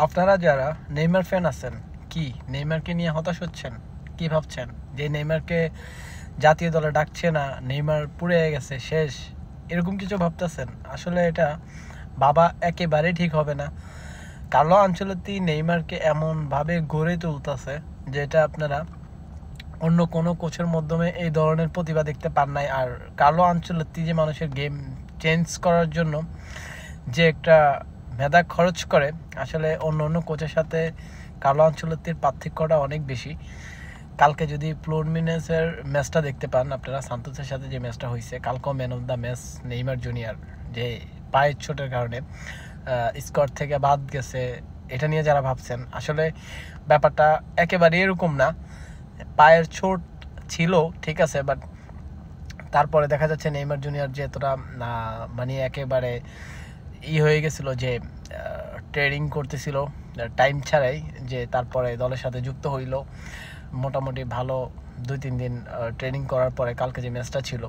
আপনারা যারা Neymar fan আছেন, কি নেইমারকে নিয়ে হতাশ হচ্ছেন? কি ভাবছেন যে নেইমারকে জাতীয় দলে ডাকছে না, নেইমার পুড়ে গেছে, শেষ, এরকম কিছু ভাবতেছেন? আসলে এটা ভাবা একেবারেই ঠিক হবে না। কার্লো আনচেলত্তি নেইমারকে এমনভাবে গড়ে তুলতেছে যেটা আপনারা অন্য কোনো কোচের মাধ্যমে এই ধরনের প্রতিভা দেখতে পান নাই। আর কার্লো আনচেলত্তি যে মানুষের গেম চেঞ্জ করার জন্য যে একটা মেধা খরচ করে, আসলে অন্য অন্য কোচের সাথে কার্লো আনচেলত্তির পার্থক্যটা অনেক বেশি। কালকে যদি ফ্লুমিনেন্সের ম্যাচটা দেখতে পান আপনারা, সান্তোসের সাথে যে ম্যাচটা হয়েছে, কালকেও man of the match Neymar junior, যে পায়ের চোটের কারণে স্কোয়াড থেকে বাদ গেছে, এটা নিয়ে যারা ভাবছেন, আসলে ব্যাপারটা একেবারে এরকম না। পায়ের চোট ছিল ঠিক আছে, বাট তারপরে দেখা যাচ্ছে নেইমার জুনিয়র যে এতটা মানে একেবারে হয়ে গেছিল, যে ট্রেনিং করতেছিল টাইম ছাড়াই, যে তারপরে দলের সাথে যুক্ত হইল মোটামুটি ভালো 2-3 দিন ট্রেনিং করার পরে কালকে যে ম্যাচটা ছিল,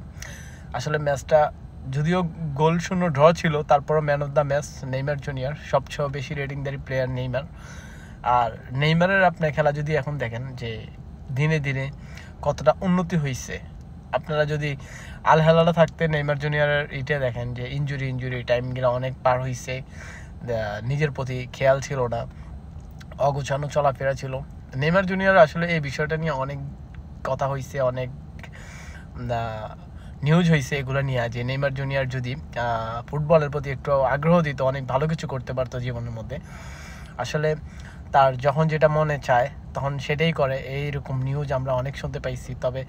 আসলে ম্যাচটা যদিও গোল শূন্য ড্র ছিল, তারপরও man of the match Neymar junior, সবচেয়ে বেশি রেটিংদারি প্লেয়ার নেইমার। আর নেইমারের আপনার খেলা যদি এখন দেখেন যে দিনে দিনে কতটা উন্নতি হয়েছে, আপনারা যদি আল হেলালে থাকতে নেইমার জুনিয়রের ইটা দেখেন যে ইঞ্জুরি টাইমগুলো অনেক পার হয়েছে, নিজের প্রতি খেয়াল ছিল না, অগোছানো চলাফেরা ছিল। নেইমার জুনিয়র আসলে এই বিষয়টা নিয়ে অনেক কথা হয়েছে, অনেক নিউজ হয়েছে এগুলো নিয়ে, যে নেইমার জুনিয়র যদি ফুটবলের প্রতি একটু আগ্রহ দিত, অনেক ভালো কিছু করতে পারতো জীবনের মধ্যে। আসলে তার যখন যেটা মনে চায় তখন সেটাই করে, এইরকম নিউজ আমরা অনেক শুনতে পাইছি। তবে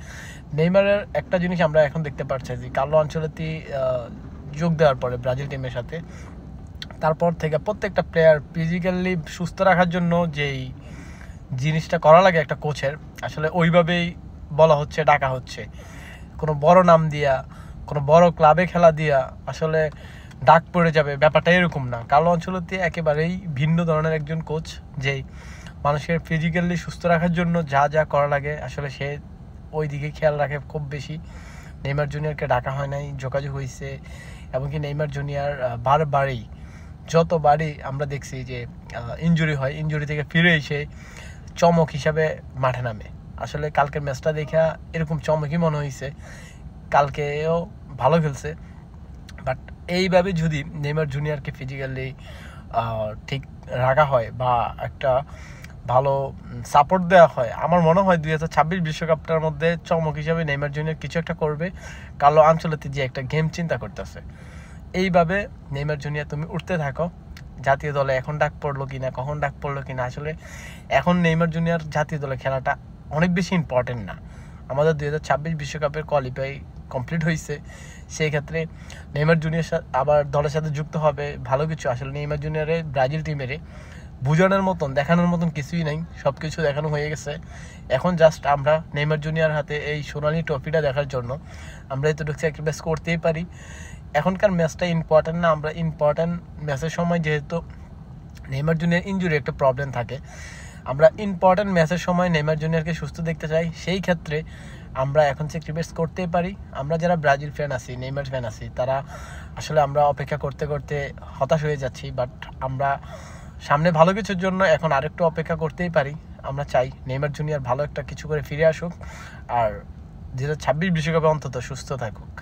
নেইমারের একটা জিনিস আমরা এখন দেখতে পাচ্ছি যে কার্লো আনচেলত্তি যোগ দেওয়ার পরে ব্রাজিল টিমের সাথে, তারপর থেকে প্রত্যেকটা প্লেয়ার ফিজিক্যালি সুস্থ রাখার জন্য যেই জিনিসটা করা লাগে একটা কোচের, আসলে ওইভাবেই বলা হচ্ছে, ডাকা হচ্ছে। কোনো বড় নাম দিয়া, কোনো বড় ক্লাবে খেলা দিয়া আসলে ডাক পড়ে যাবে, ব্যাপারটা এরকম না। কার্লো আনচেলত্তি একেবারেই ভিন্ন ধরনের একজন কোচ, যেই মানুষের ফিজিক্যালি সুস্থ রাখার জন্য যা যা করা লাগে আসলে সে ওই দিকে খেয়াল রাখে খুব বেশি। নেইমার জুনিয়রকে ডাকা হয় নাই, যোগাযোগ হয়েছে, এমনকি নেইমার জুনিয়র যতবারই আমরা দেখছি যে ইনজুরি হয়, ইনজুরি থেকে ফিরে এসে চমক হিসাবে মাঠে নামে। আসলে কালকের ম্যাচটা দেখা এরকম চমকই মনে হয়েছে, কালকেও ভালো খেলছে। বাট এইভাবে যদি নেইমার জুনিয়রকে ফিজিক্যালি ঠিক রাখা হয় বা একটা ভালো সাপোর্ট দেওয়া হয়, আমার মনে হয় 2026 বিশ্বকাপটার মধ্যে চমক হিসাবে নেইমার জুনিয়র কিছু একটা করবে। কার্লো আনচেলত্তি যে একটা গেম চিন্তা করতেছে, এইভাবে নেইমার জুনিয়র তুমি উঠতে থাকো। জাতীয় দলে এখন ডাক পড়লো কিনা, কখন ডাক পড়লো কিনা, আসলে এখন নেইমার জুনিয়র জাতীয় দলে খেলাটা অনেক বেশি ইম্পর্টেন্ট না। আমাদের 2026 বিশ্বকাপের কোয়ালিফাই কমপ্লিট হয়েছে, সেই ক্ষেত্রে নেইমার জুনিয়র আবার দলের সাথে যুক্ত হবে ভালো কিছু। আসলে নেইমার জুনিয়রের ব্রাজিল টিমেরে বোঝানোর মতন, দেখানোর মতন কিছুই নাই, সব কিছু দেখানো হয়ে গেছে। এখন জাস্ট আমরা নেইমার জুনিয়র হাতে এই সোনালি ট্রফিটা দেখার জন্য আমরা এতটুকু স্যাক্রিফাইস করতেই পারি। এখনকার ম্যাচটা ইম্পর্টেন্ট না, আমরা ইম্পর্টেন্ট ম্যাচের সময়, যেহেতু নেইমার জুনিয়র ইনজুরি একটা প্রবলেম থাকে, আমরা ইম্পর্টেন্ট ম্যাচের সময় নেইমার জুনিয়রকে সুস্থ দেখতে চাই। সেই ক্ষেত্রে আমরা এখন স্যাক্রিফাইস করতেই পারি। আমরা যারা ব্রাজিল ফ্যান আছি, নেইমার ফ্যান আছি, তারা আসলে আমরা অপেক্ষা করতে করতে হতাশ হয়ে যাচ্ছি। বাট আমরা সামনে ভালো কিছুর জন্য এখন আরেকটু অপেক্ষা করতেই পারি। আমরা চাই নেইমার জুনিয়র ভালো একটা কিছু করে ফিরে আসুক, আর 2026 বিশ্বকাপে অন্তত সুস্থ থাকুক।